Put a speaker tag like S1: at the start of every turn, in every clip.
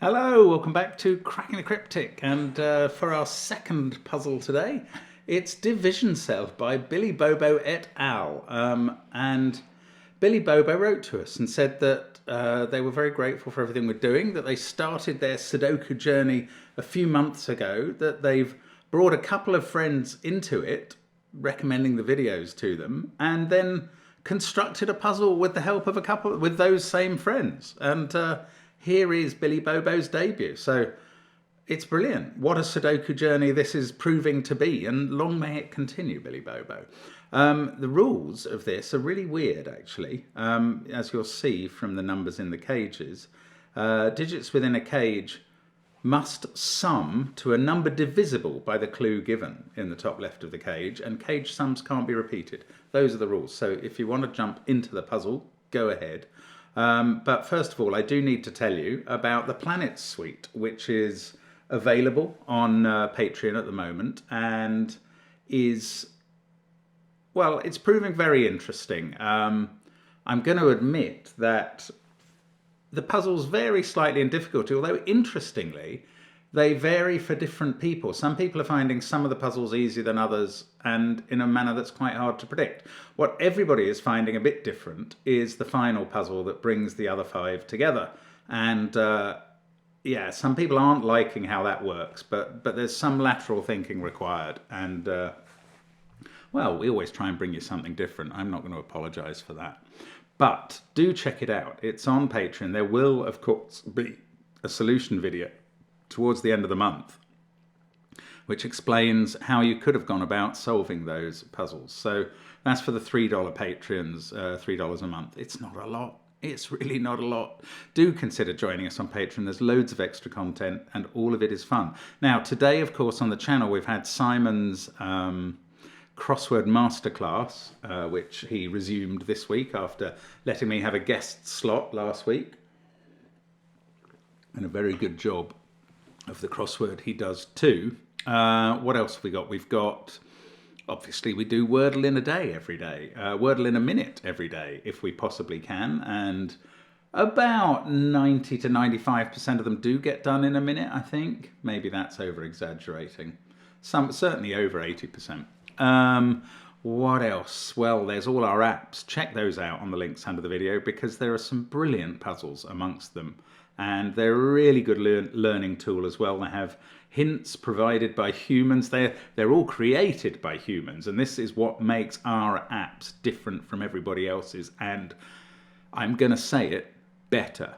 S1: Hello, welcome back to Cracking the Cryptic, and for our second puzzle today, it's Division Cell by Billy Bobo et al. And Billy Bobo wrote to us and said that they were very grateful for everything we're doing, that they started their Sudoku journey a few months ago, that they've brought a couple of friends into it, recommending the videos to them, and then constructed a puzzle with the help of a couple with those same friends. And here is Billy Bobo's debut. So it's brilliant. What a Sudoku journey this is proving to be, and long may it continue, Billy Bobo. The rules of this are really weird, actually, as you'll see from the numbers in the cages. Digits within a cage must sum to a number divisible by the clue given in the top left of the cage, and cage sums can't be repeated. Those are the rules. So if you want to jump into the puzzle, go ahead. But first of all, I do need to tell you about the Planets Suite, which is available on Patreon at the moment and is, well, it's proving very interesting. I'm going to admit that the puzzles vary slightly in difficulty, although interestingly, they vary for different people. Some people are finding some of the puzzles easier than others, and in a manner that's quite hard to predict. What everybody is finding a bit different is the final puzzle that brings the other five together. And yeah, some people aren't liking how that works, but there's some lateral thinking required. And well, we always try and bring you something different. I'm not going to apologize for that. But do check it out. It's on Patreon. There will, of course, be a solution video towards the end of the month, which explains how you could have gone about solving those puzzles. So that's for the $3 patrons, $3 a month. It's not a lot. It's really not a lot. Do consider joining us on Patreon. There's loads of extra content and all of it is fun. Now, today, of course, on the channel, we've had Simon's crossword masterclass, which he resumed this week after letting me have a guest slot last week. And a very good job of the crossword he does too. What else have we got? We've got, obviously we do Wordle in a day every day, Wordle in a minute every day if we possibly can, and about 90 to 95% of them do get done in a minute, I think. Maybe that's over exaggerating. Some certainly over 80%. What else? Well, there's all our apps. Check those out on the links under the video because there are some brilliant puzzles amongst them. And they're a really good learning tool as well. They have hints provided by humans. They're all created by humans. And this is what makes our apps different from everybody else's. And I'm going to say it better,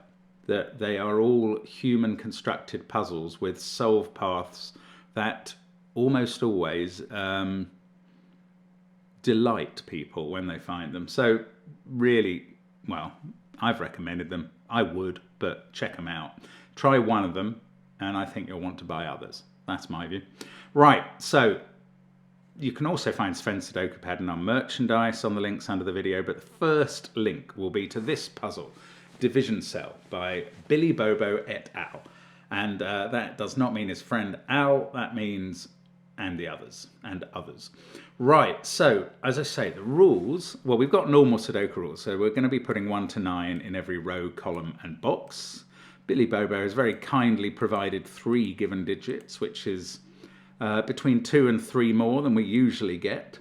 S1: that they are all human constructed puzzles with solve paths that almost always delight people when they find them. So really, well, I've recommended them. I would, but check them out. Try one of them, and I think you'll want to buy others. That's my view. Right, so you can also find Sven's SUDOKU PAD and our merchandise on the links under the video, but the first link will be to this puzzle, Division Cell by Billy Bobo et al. And that does not mean his friend Al, that means and the others, and others. Right, so, as I say, the rules, well, we've got normal Sudoku rules, so we're going to be putting 1 to 9 in every row, column, and box. Billy Bobo has very kindly provided 3 given digits, which is between 2 and 3 more than we usually get.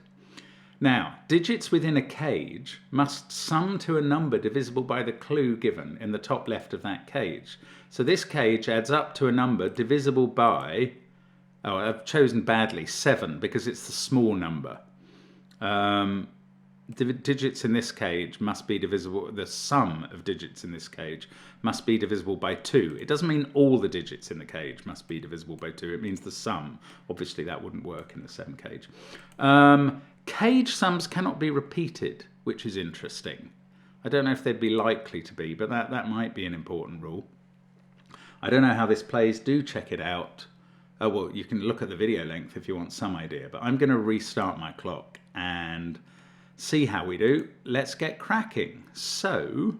S1: Now, digits within a cage must sum to a number divisible by the clue given in the top left of that cage. So this cage adds up to a number divisible by, oh, I've chosen badly, 7, because it's the small number. Digits in this cage must be divisible, the sum of digits in this cage must be divisible by 2. It doesn't mean all the digits in the cage must be divisible by 2. It means the sum. Obviously, that wouldn't work in the 7 cage. Cage sums cannot be repeated, which is interesting. I don't know if they'd be likely to be, but that might be an important rule. I don't know how this plays. Do check it out. Oh, well, you can look at the video length if you want some idea, but I'm going to restart my clock and see how we do. Let's get cracking. So,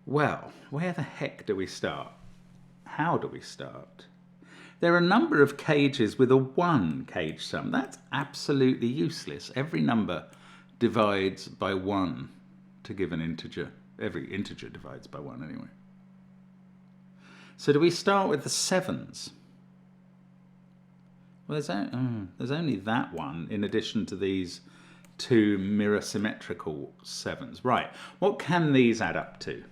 S1: well, where the heck do we start? How do we start? There are a number of cages with a 1 cage sum. That's absolutely useless. Every number divides by 1 to give an integer. Every integer divides by 1 anyway. So do we start with the 7s? Well, there's only that one in addition to these 2 mirror symmetrical 7s. Right, what can these add up to?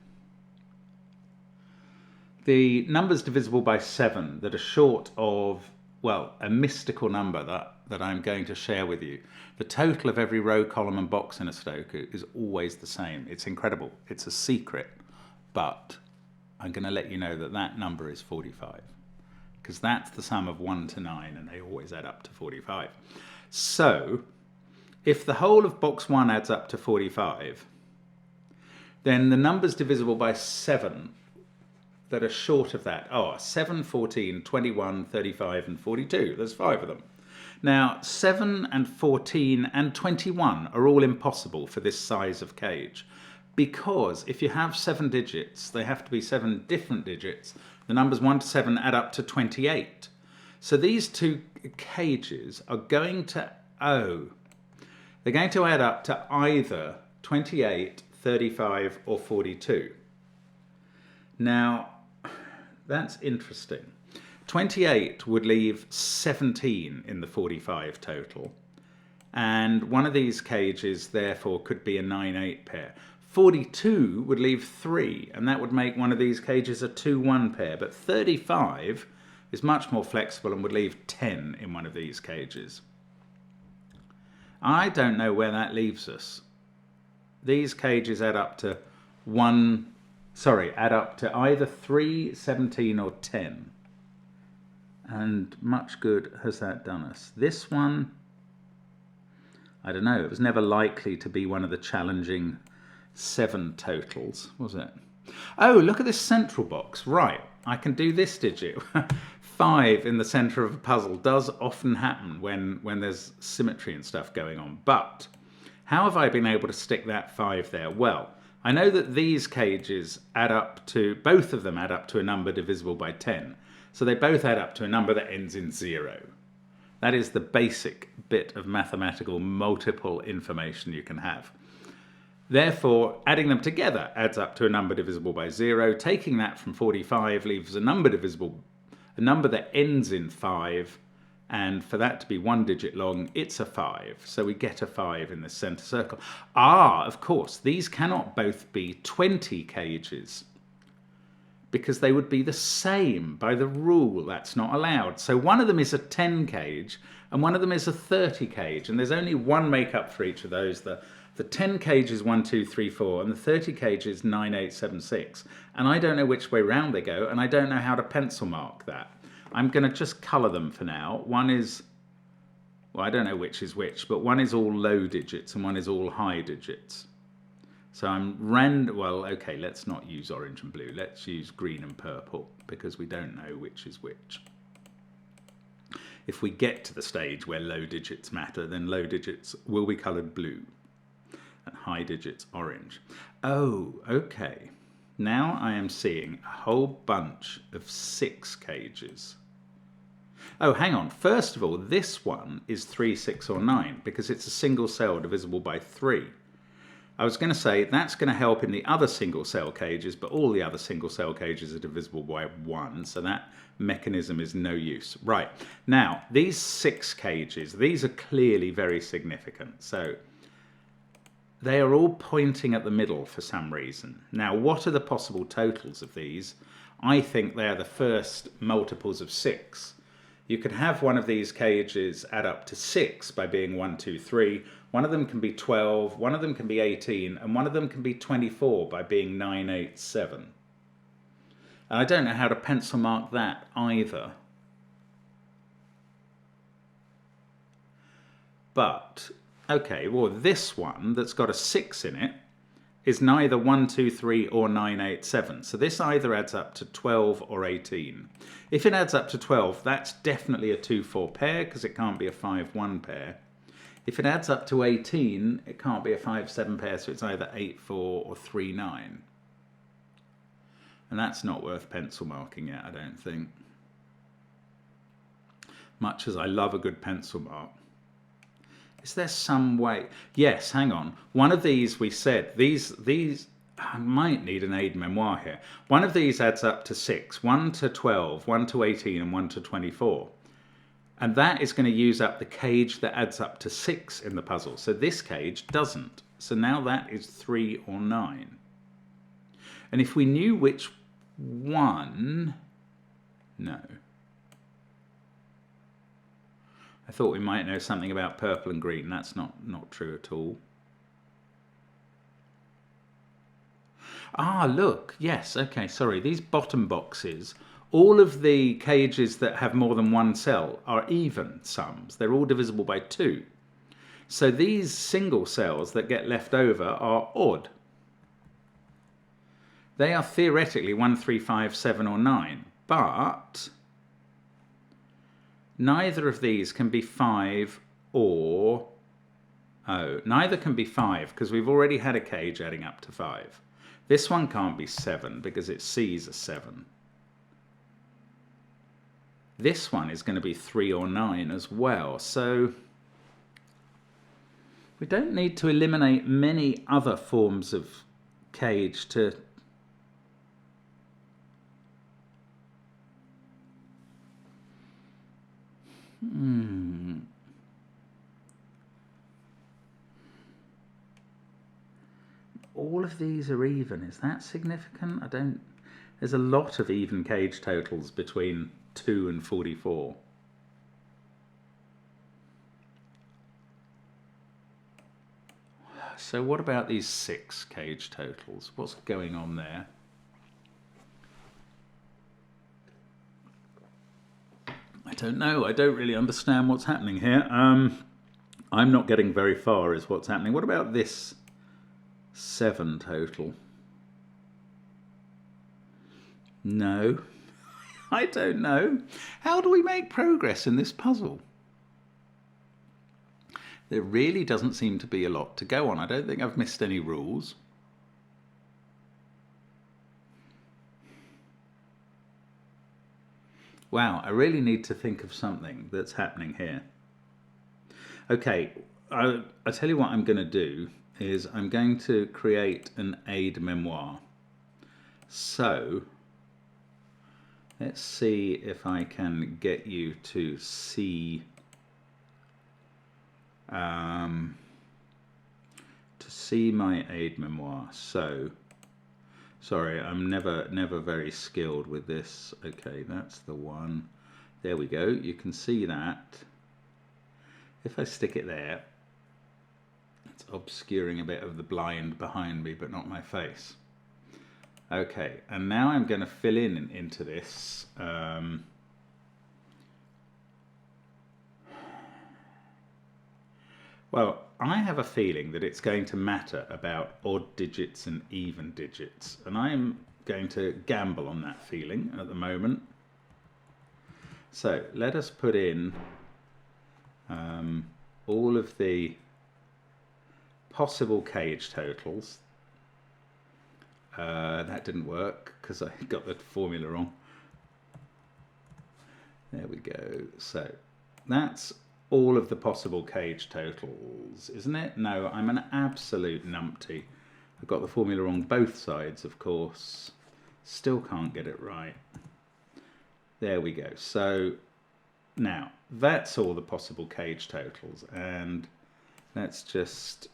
S1: The numbers divisible by 7 that are short of, well, a mystical number that I'm going to share with you. The total of every row, column and box in a Sudoku is always the same. It's incredible. It's a secret, but I'm going to let you know that that number is 45, because that's the sum of 1 to 9, and they always add up to 45. So if the whole of box 1 adds up to 45, then the numbers divisible by 7 that are short of that are 7, 14, 21, 35 and 42. There's 5 of them. Now 7 and 14 and 21 are all impossible for this size of cage, because if you have 7 digits, they have to be 7 different digits. The numbers 1 to 7 add up to 28. So these 2 cages are going to they're going to add up to either 28, 35 or 42. Now, that's interesting. 28 would leave 17 in the 45 total. And one of these cages, therefore, could be a 9-8 pair. 42 would leave 3, and that would make one of these cages a 2-1 pair. But 35 is much more flexible and would leave 10 in one of these cages. I don't know where that leaves us. These cages add up to add up to either 3, 17 or 10. And much good has that done us. This one, I don't know, it was never likely to be one of the challenging 7 totals, was it? Oh, look at this central box. Right, I can do this digit. 5 in the center of a puzzle does often happen when there's symmetry and stuff going on. But how have I been able to stick that 5 there? Well, I know that these cages add up to, both of them add up to a number divisible by 10. So they both add up to a number that ends in 0. That is the basic bit of mathematical multiple information you can have. Therefore, adding them together adds up to a number divisible by 0. Taking that from 45 leaves a number that ends in 5, and for that to be 1 digit long, it's a 5. So we get a 5 in the center circle. Of course, these cannot both be 20 cages, because they would be the same. By the rule, that's not allowed. So one of them is a 10 cage, and one of them is a 30 cage, and there's only one makeup for each of those. The 10 cage is 1, 2, 3, 4, and the 30 cage is 9, 8, 7, 6. And I don't know which way round they go, and I don't know how to pencil mark that. I'm going to just colour them for now. One is, well, I don't know which is which, but one is all low digits and one is all high digits. So well, okay, let's not use orange and blue. Let's use green and purple, because we don't know which is which. If we get to the stage where low digits matter, then low digits will be coloured blue and high digits orange. Oh, okay. Now I am seeing a whole bunch of 6 cages. Oh, hang on. First of all, this one is 3, 6 or 9, because it's a single cell divisible by 3. I was going to say that's going to help in the other single cell cages, but all the other single cell cages are divisible by 1, so that mechanism is no use. Right, now these 6 cages, these are clearly very significant. So they are all pointing at the middle for some reason. Now, what are the possible totals of these? I think they are the first multiples of 6. You could have one of these cages add up to 6 by being 1, 2, 3. One of them can be 12, one of them can be 18, and one of them can be 24 by being 9, 8, 7. And I don't know how to pencil mark that either. But, okay, well, this one that's got a 6 in it is neither 1, 2, 3 or 9, 8, 7. So this either adds up to 12 or 18. If it adds up to 12, that's definitely a 2, 4 pair, because it can't be a 5, 1 pair. If it adds up to 18, it can't be a 5, 7 pair, so it's either 8, 4 or 3, 9. And that's not worth pencil marking yet, I don't think. Much as I love a good pencil mark. Is there some way? Yes, hang on. One of these we said, these I might need an aid memoir here. One of these adds up to 6, 1 to 12, 1 to 18 and 1 to 24. And that is going to use up the cage that adds up to 6 in the puzzle. So this cage doesn't. So now that is 3 or 9. And if we knew which one... No. I thought we might know something about purple and green. That's not true at all. Ah, look. Yes, okay, sorry. These bottom boxes, all of the cages that have more than one cell are even sums. They're all divisible by 2. So these single cells that get left over are odd. They are theoretically 1, 3, 5, 7 or 9, but neither of these can be 5 or... Oh, neither can be 5 because we've already had a cage adding up to 5. This one can't be 7 because it sees a 7. This one is going to be 3 or 9 as well, so we don't need to eliminate many other forms of cage to... All of these are even. Is that significant? I don't... There's a lot of even cage totals between 2 and 44. So what about these 6 cage totals? What's going on there? I don't know. I don't really understand what's happening here. I'm not getting very far is what's happening. What about this 7 total? No. I don't know. How do we make progress in this puzzle? There really doesn't seem to be a lot to go on. I don't think I've missed any rules. Wow, I really need to think of something that's happening here. Okay, I'll tell you what I'm going to do is I'm going to create an aid memoir. So, let's see if I can get you to see my aid memoir. So, sorry, I'm never very skilled with this. Okay, that's the one. There we go. You can see that. If I stick it there, it's obscuring a bit of the blind behind me, but not my face. Okay, and now I'm going to fill into this. Well, I have a feeling that it's going to matter about odd digits and even digits, and I'm going to gamble on that feeling at the moment. So let us put in all of the possible cage totals. That didn't work because I got the formula wrong. There we go. So that's all of the possible cage totals, isn't it? No, I'm an absolute numpty. I've got the formula wrong both sides, of course. Still can't get it right. There we go. So now that's all the possible cage totals, and let's just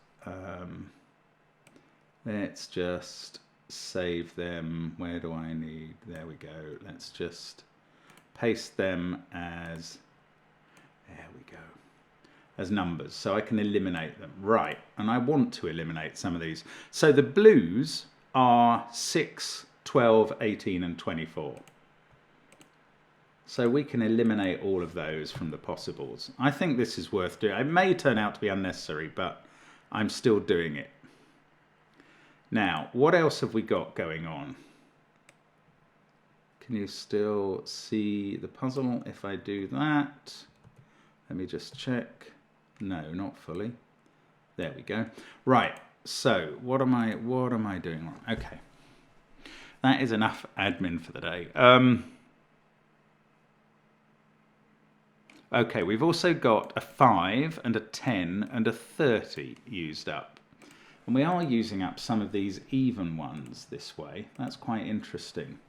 S1: save them. Where do I need? There we go. Let's just paste them as, there we go, as numbers, so I can eliminate them. Right, and I want to eliminate some of these. So the blues are 6, 12, 18 and 24. So we can eliminate all of those from the possibles. I think this is worth doing. It may turn out to be unnecessary, but I'm still doing it. Now, what else have we got going on? Can you still see the puzzle if I do that? Let me just check. No, not fully. There we go. Right, so what am I doing wrong? Okay. That is enough admin for the day. Okay, we've also got a 5 and a 10 and a 30 used up. And we are using up some of these even ones this way. That's quite interesting.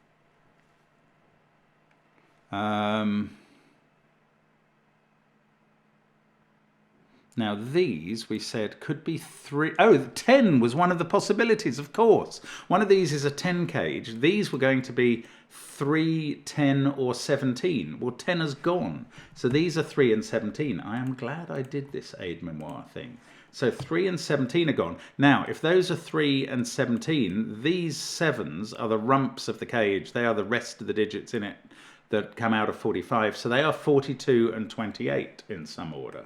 S1: Now these, we said, could be 3... Oh, 10 was one of the possibilities, of course. One of these is a 10 cage. These were going to be 3, 10 or 17. Well, 10 has gone. So these are 3 and 17. I am glad I did this aid memoir thing. So 3 and 17 are gone. Now, if those are 3 and 17, these 7s are the rumps of the cage. They are the rest of the digits in it that come out of 45. So they are 42 and 28 in some order.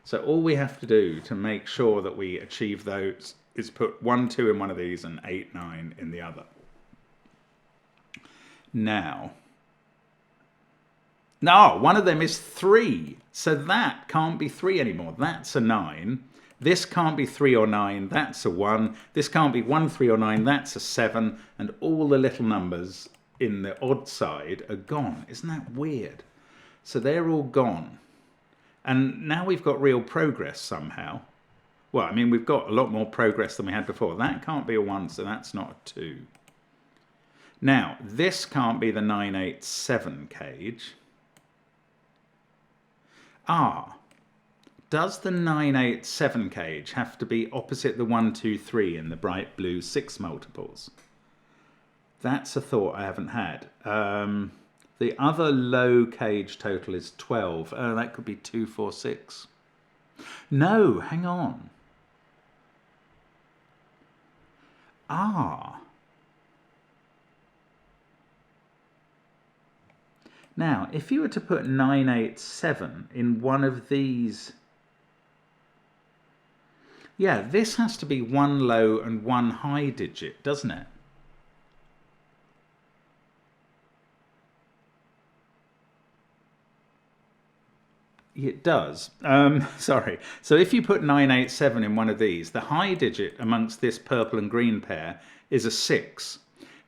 S1: So all we have to do to make sure that we achieve those is put 1, 2 in one of these and 8, 9 in the other. Now, no, one of them is 3. So that can't be 3 anymore. That's a 9. This can't be 3 or 9. That's a 1. This can't be 1, 3 or 9. That's a 7. And all the little numbers in the odd side are gone. Isn't that weird? So they're all gone. And now we've got real progress somehow. Well, I mean, we've got a lot more progress than we had before. That can't be a 1, so that's not a 2. Now, this can't be the 9, 8, 7 cage. Ah, does the 9, 8, 7 cage have to be opposite the 1, 2, 3 in the bright blue 6 multiples? That's a thought I haven't had. The other low cage total is 12. Oh, that could be 2, 4, 6. No, hang on. Ah. Now, if you were to put 9, 8, 7 in one of these... Yeah, this has to be 1 low and 1 high digit, doesn't it? It does. Sorry. So if you put 987 in one of these, the high digit amongst this purple and green pair is a 6.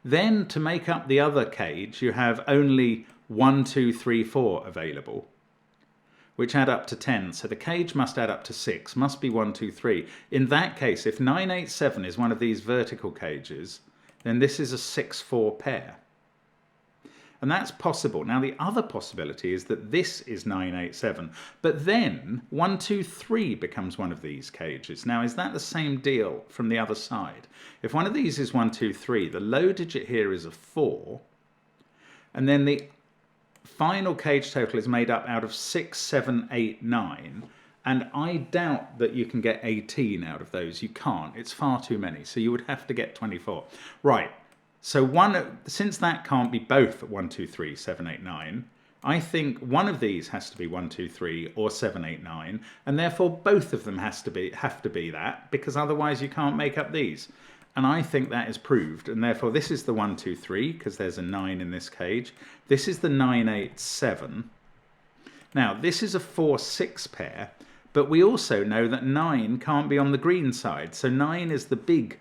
S1: Then to make up the other cage, you have only 1, 2, 3, 4 available, which add up to 10. So the cage must add up to 6, must be 1, 2, 3. In that case, if 987 is one of these vertical cages, then this is a 6, 4 pair. And that's possible. Now, the other possibility is that this is 987, but then 1, 2, 3 becomes one of these cages. Now, is that the same deal from the other side? If one of these is 1, 2, 3, the low digit here is a 4, and then the final cage total is made up out of 6, 7, 8, 9, and I doubt that you can get 18 out of those. You can't. It's far too many, so you would have to get 24. Right. So since that can't be both 1, 2, 3, 7, 8, 9, I think one of these has to be 1, 2, 3 or 7, 8, 9, and therefore both of them have to be that, because otherwise you can't make up these. And I think that is proved, and therefore this is the 1, 2, 3, because there's a 9 in this cage. This is the 9, 8, 7. Now this is a 4, 6 pair, but we also know that 9 can't be on the green side, so 9 is the big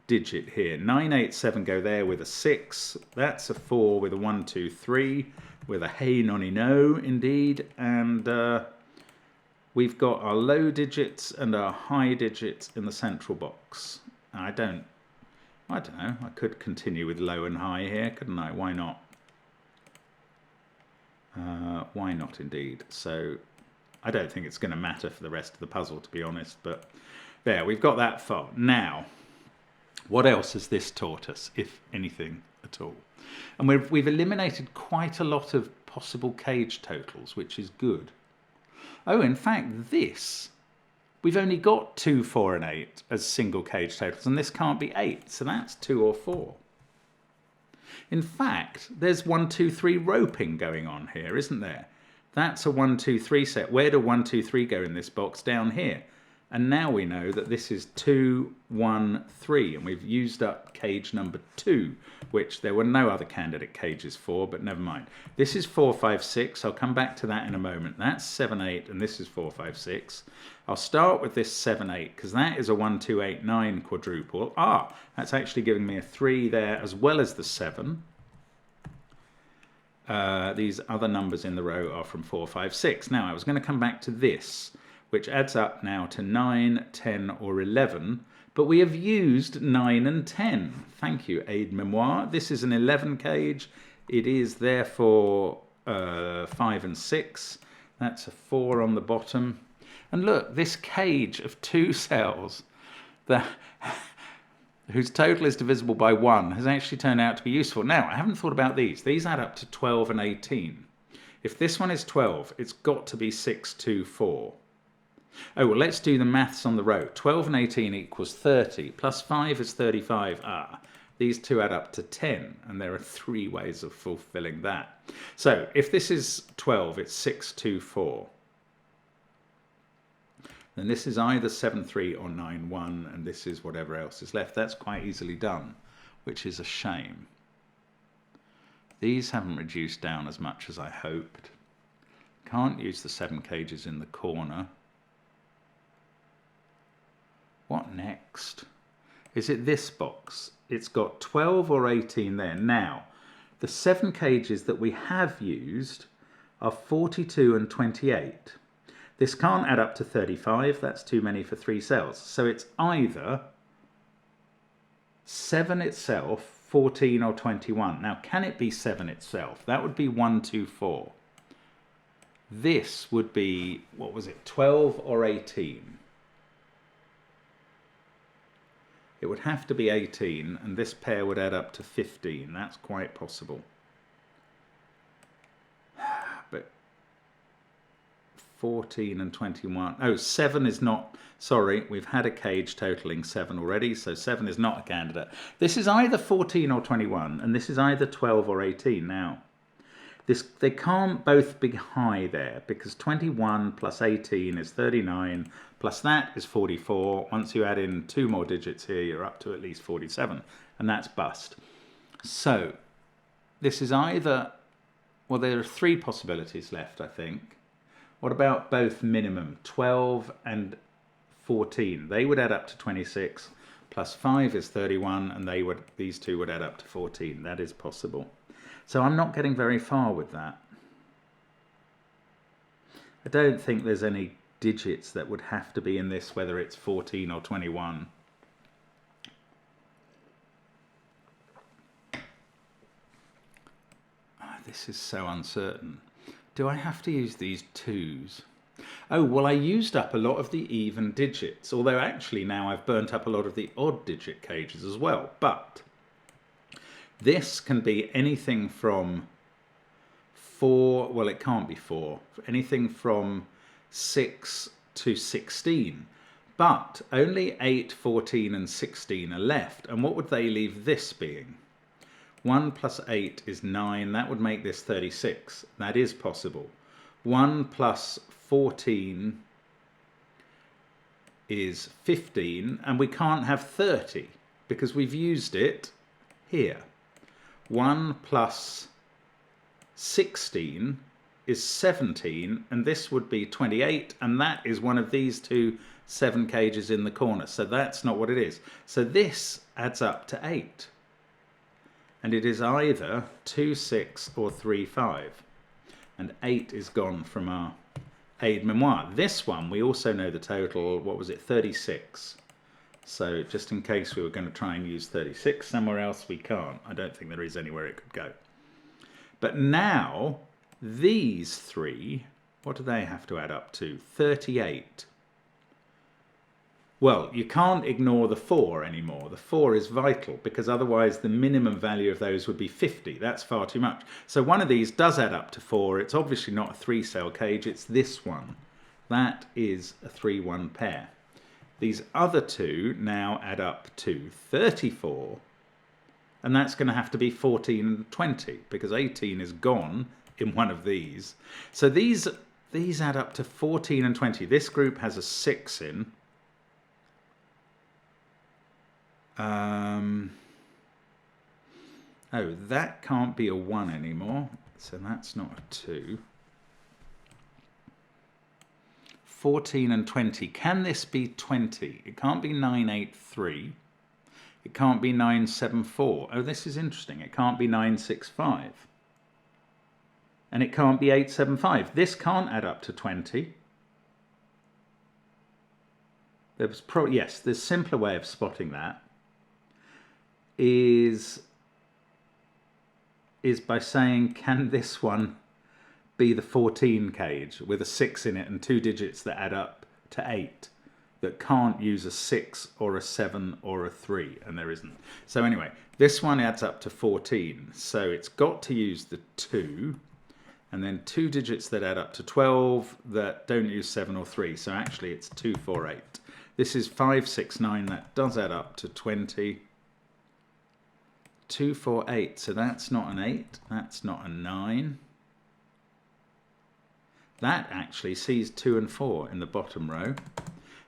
S1: digit here. 9, 8, 7 go there with a 6. That's a 4 with a 1, 2, 3 with a hey nonny no indeed. And we've got our low digits and our high digits in the central box. I don't know. I could continue with low and high here, couldn't I? Why not? Why not indeed? So I don't think it's going to matter for the rest of the puzzle, to be honest. But there, we've got that far. Now, what else has this taught us, if anything at all? And we've eliminated quite a lot of possible cage totals, which is good. Oh, in fact, this, we've only got 2, 4 and 8 as single cage totals, and this can't be 8, so that's 2 or 4. In fact, there's 1, 2, 3 roping going on here, isn't there? That's a 1, 2, 3 set. Where do 1, 2, 3 go in this box? Down here. And now we know that this is 2, 1, 3, and we've used up cage number 2, which there were no other candidate cages for, but never mind. This is 4, 5, 6. I'll come back to that in a moment. That's 7, 8, and this is 4, 5, 6. I'll start with this 7, 8, because that is a 1, 2, 8, 9 quadruple. Ah, that's actually giving me a 3 there, as well as the 7. These other numbers in the row are from 4, 5, 6. Now, I was going to come back to this, which adds up now to 9, 10 or 11, But we have used 9 and 10. Thank you, Aide Memoire. This is an 11 cage. It is therefore 5 and 6. That's a 4 on the bottom. And look, this cage of 2 cells whose total is divisible by 1 has actually turned out to be useful. Now, I haven't thought about these. These add up to 12 and 18. If this one is 12, it's got to be 6, 2, 4. Oh, well, let's do the maths on the row. 12 and 18 equals 30, plus 5 is 35. These two add up to 10, and there are 3 ways of fulfilling that. So, if this is 12, it's 6, 2, 4. Then this is either 7, 3 or 9, 1, and this is whatever else is left. That's quite easily done, which is a shame. These haven't reduced down as much as I hoped. Can't use the 7 cages in the corner. What next? Is it this box? It's got 12 or 18 there. Now, the 7 cages that we have used are 42 and 28. This can't add up to 35. That's too many for 3 cells. So it's either 7 itself, 14 or 21. Now, can it be 7 itself? That would be 1, 2, 4. This would be, what was it, 12 or 18? It would have to be 18, and this pair would add up to 15. That's quite possible. But 14 and 21. Oh, 7 is not... Sorry, we've had a cage totaling 7 already, so 7 is not a candidate. This is either 14 or 21, and this is either 12 or 18. Now, they can't both be high there, because 21 plus 18 is 39, plus that is 44. Once you add in 2 more digits here, you're up to at least 47, and that's bust. So, this is either... Well, there are 3 possibilities left, I think. What about both minimum, 12 and 14? They would add up to 26, plus 5 is 31, and these two would add up to 14. That is possible. So I'm not getting very far with that. I don't think there's any digits that would have to be in this, whether it's 14 or 21. This is so uncertain. Do I have to use these 2s? Oh, well, I used up a lot of the even digits, although actually now I've burnt up a lot of the odd digit cages as well. But this can be anything from 4, well, it can't be 4, anything from 6 to 16. But only 8, 14 and 16 are left. And what would they leave this being? 1 plus 8 is 9. That would make this 36. That is possible. 1 plus 14 is 15. And we can't have 30 because we've used it here. 1 plus 16 is 17. And this would be 28. And that is one of these 2 7 cages in the corner. So that's not what it is. So this adds up to 8. And it is either 2, 6 or 3, 5. And 8 is gone from our aide memoire. This one, we also know the total, what was it, 36. So just in case we were going to try and use 36 somewhere else, we can't. I don't think there is anywhere it could go. But now, these 3, what do they have to add up to? 38. Well, you can't ignore the 4 anymore. The 4 is vital because otherwise the minimum value of those would be 50. That's far too much. So one of these does add up to 4. It's obviously not a 3-cell cage. It's this one. That is a 3-1 pair. These other 2 now add up to 34. And that's going to have to be 14 and 20 because 18 is gone in one of these. So these add up to 14 and 20. This group has a 6 in. Oh, that can't be a 1 anymore, so that's not a 2. 14 and 20. Can this be 20? It can't be 983. It can't be 974. Oh, this is interesting. It can't be 965. And it can't be 875. This can't add up to 20. there was probably, yes, the simpler way of spotting that is by saying, can this one be the 14 cage with a 6 in it and 2 digits that add up to 8 that can't use a 6 or a 7 or a 3, and there isn't. So anyway, this one adds up to 14, so it's got to use the 2, and then 2 digits that add up to 12 that don't use 7 or 3, so actually it's 2, 4, 8. This is 5, 6, 9, that does add up to 20. 2, 4, 8, so that's not an 8, that's not a 9. That actually sees 2 and 4 in the bottom row.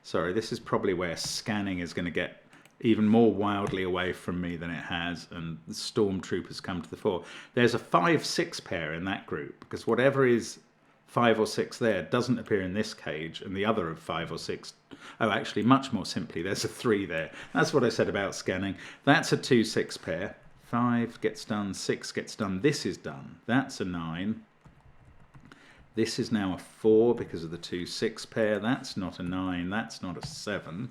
S1: Sorry, this is probably where scanning is going to get even more wildly away from me than it has, and the stormtroopers come to the fore. There's a 5, 6 pair in that group, because whatever is 5 or 6 there doesn't appear in this cage, and the other of 5 or 6... Oh, actually, much more simply, there's a 3 there. That's what I said about scanning. That's a 2, 6 pair. 5 gets done, 6 gets done. This is done. That's a 9. This is now a 4 because of the 2, 6 pair. That's not a 9. That's not a 7.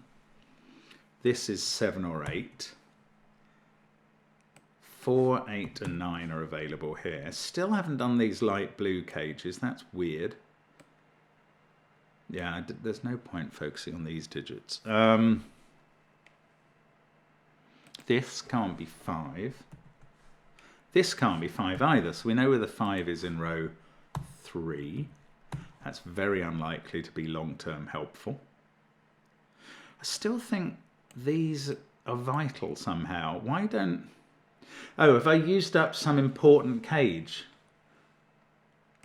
S1: This is 7 or 8. 4, 8 and 9 are available here. Still haven't done these light blue cages. That's weird. Yeah, there's no point focusing on these digits. This can't be 5. This can't be 5 either, so we know where the 5 is in row 3. That's very unlikely to be long-term helpful. I still think these are vital somehow. Why don't... Oh, have I used up some important cage?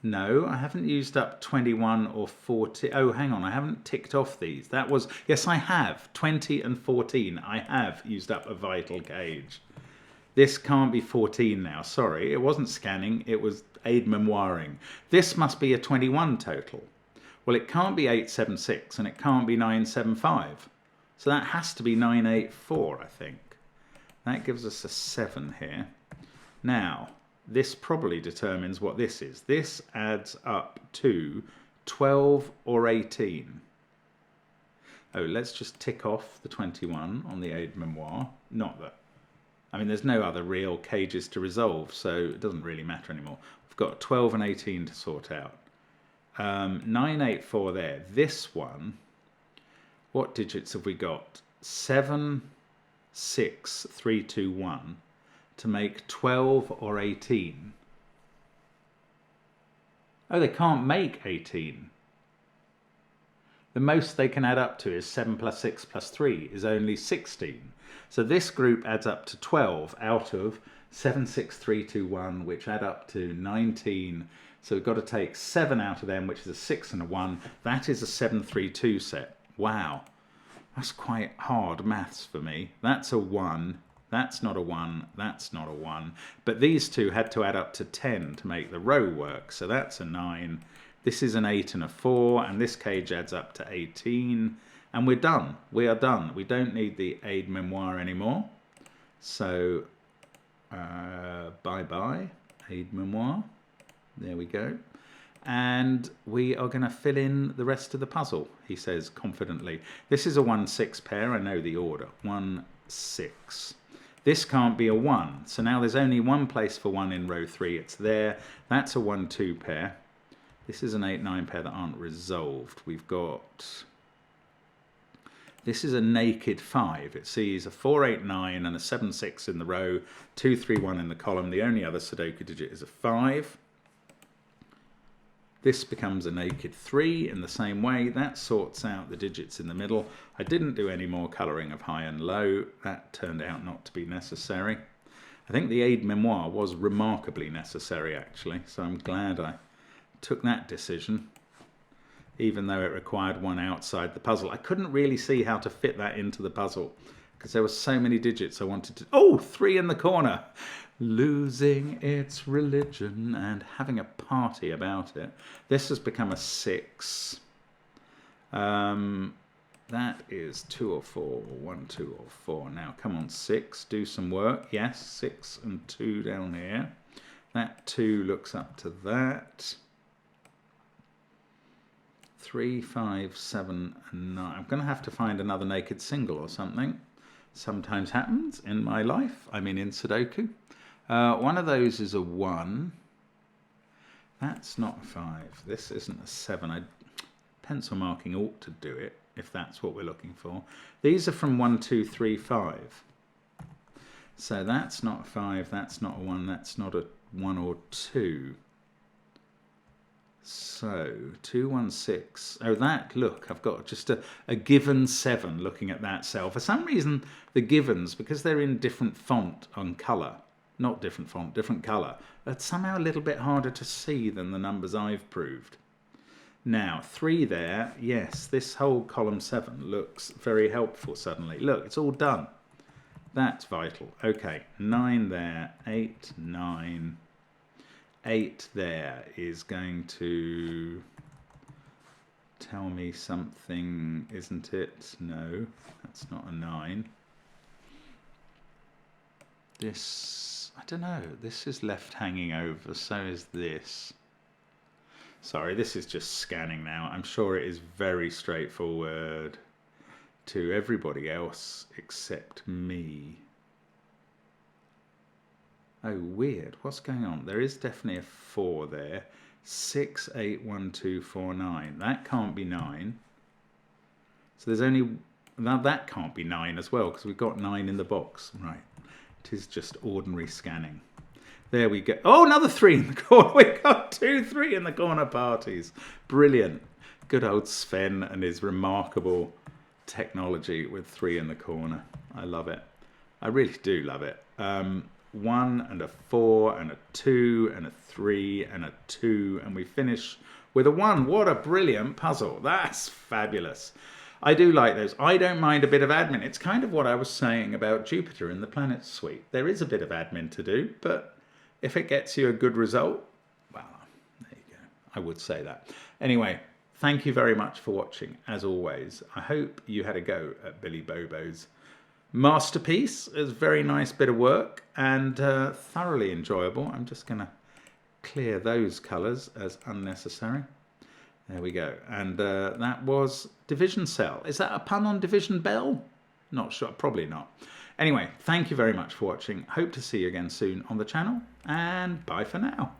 S1: No, I haven't used up 21 or 40. Oh, hang on, I haven't ticked off these. That was... Yes, I have. 20 and 14. I have used up a vital cage. This can't be 14 now. Sorry, it wasn't scanning. It was aide-memoiring. This must be a 21 total. Well, it can't be 876 and it can't be 975. So that has to be 984, I think. That gives us a 7 here. Now, this probably determines what this is. This adds up to 12 or 18. Oh, let's just tick off the 21 on the aide-memoire. Not that... I mean, there's no other real cages to resolve, so it doesn't really matter anymore. We've got 12 and 18 to sort out. 984 there. This one, what digits have we got? 7, 6, 3, 2, 1 to make 12 or 18. Oh, they can't make 18. The most they can add up to is 7 plus 6 plus 3 is only 16. So this group adds up to 12 out of 7, 6, 3, 2, 1, which add up to 19. So we've got to take 7 out of them, which is a 6 and a 1. That is a 7, 3, 2 set. Wow. That's quite hard maths for me. That's a 1. That's not a 1. That's not a 1. But these two had to add up to 10 to make the row work. So that's a 9. This is an 8 and a 4. And this cage adds up to 18. And we're done. We are done. We don't need the aide-memoire anymore. So, bye-bye, aide-memoire. There we go. And we are going to fill in the rest of the puzzle, he says confidently. This is a 1-6 pair. I know the order. 1, 6. This can't be a 1. So now there's only one place for 1 in row 3. It's there. That's a 1-2 pair. This is an 8-9 pair that aren't resolved. We've got... This is a naked 5. It sees a 4, 8, 9 and a 7, 6 in the row, 2, 3, 1 in the column. The only other Sudoku digit is a 5. This becomes a naked 3 in the same way. That sorts out the digits in the middle. I didn't do any more colouring of high and low. That turned out not to be necessary. I think the aide-memoire was remarkably necessary, actually, so I'm glad I took that decision, even though it required one outside the puzzle. I couldn't really see how to fit that into the puzzle because there were so many digits I wanted to... Oh, 3 in the corner! Losing its religion and having a party about it. This has become a 6. That is 2 or 4, or 1, 2 or 4. Now, come on, 6, do some work. Yes, 6 and 2 down here. That 2 looks up to that. 3, 5, 7, and 9. I'm going to have to find another naked single or something. Sometimes happens in my life. I mean in Sudoku. One of those is a 1. That's not a 5. This isn't a 7. Pencil marking ought to do it, if that's what we're looking for. These are from 1, 2, 3, 5. So that's not a 5, that's not a 1, that's not a 1 or 2. So 2, 1, 6. Oh, that, look, I've got just a given 7 looking at that cell. For some reason, the givens, because they're in different font on colour, not different font, different colour, that's somehow a little bit harder to see than the numbers I've proved. Now, 3 there, yes, this whole column 7 looks very helpful suddenly. Look, it's all done. That's vital. Okay, 9 there, 8, 9. 8 there is going to tell me something, isn't it? No, that's not a 9. This, I don't know, this is left hanging over, so is this. Sorry, this is just scanning now. I'm sure it is very straightforward to everybody else except me. Oh, weird. What's going on? There is definitely a 4 there. 6, 8, 1, 2, 4, 9. That can't be 9. So there's only... Now that can't be 9 as well, because we've got 9 in the box. Right. It is just ordinary scanning. There we go. Oh, another 3 in the corner. We got 2, 3 in the corner parties. Brilliant. Good old Sven and his remarkable technology with 3 in the corner. I love it. I really do love it. 1 and a 4 and a 2 and a 3 and a 2, and we finish with a 1. What a brilliant puzzle. That's fabulous. I do like those. I don't mind a bit of admin. It's kind of what I was saying about Jupiter in the Planets Suite. There is a bit of admin to do, but if it gets you a good result, well, there you go. I would say that. Anyway, thank you very much for watching, as always. I hope you had a go at Billy Bobo's masterpiece. It's a very nice bit of work and thoroughly enjoyable. I'm just going to clear those colours as unnecessary. There we go. And that was Division Cell. Is that a pun on Division Bell? Not sure. Probably not. Anyway, thank you very much for watching. Hope to see you again soon on the channel, and bye for now.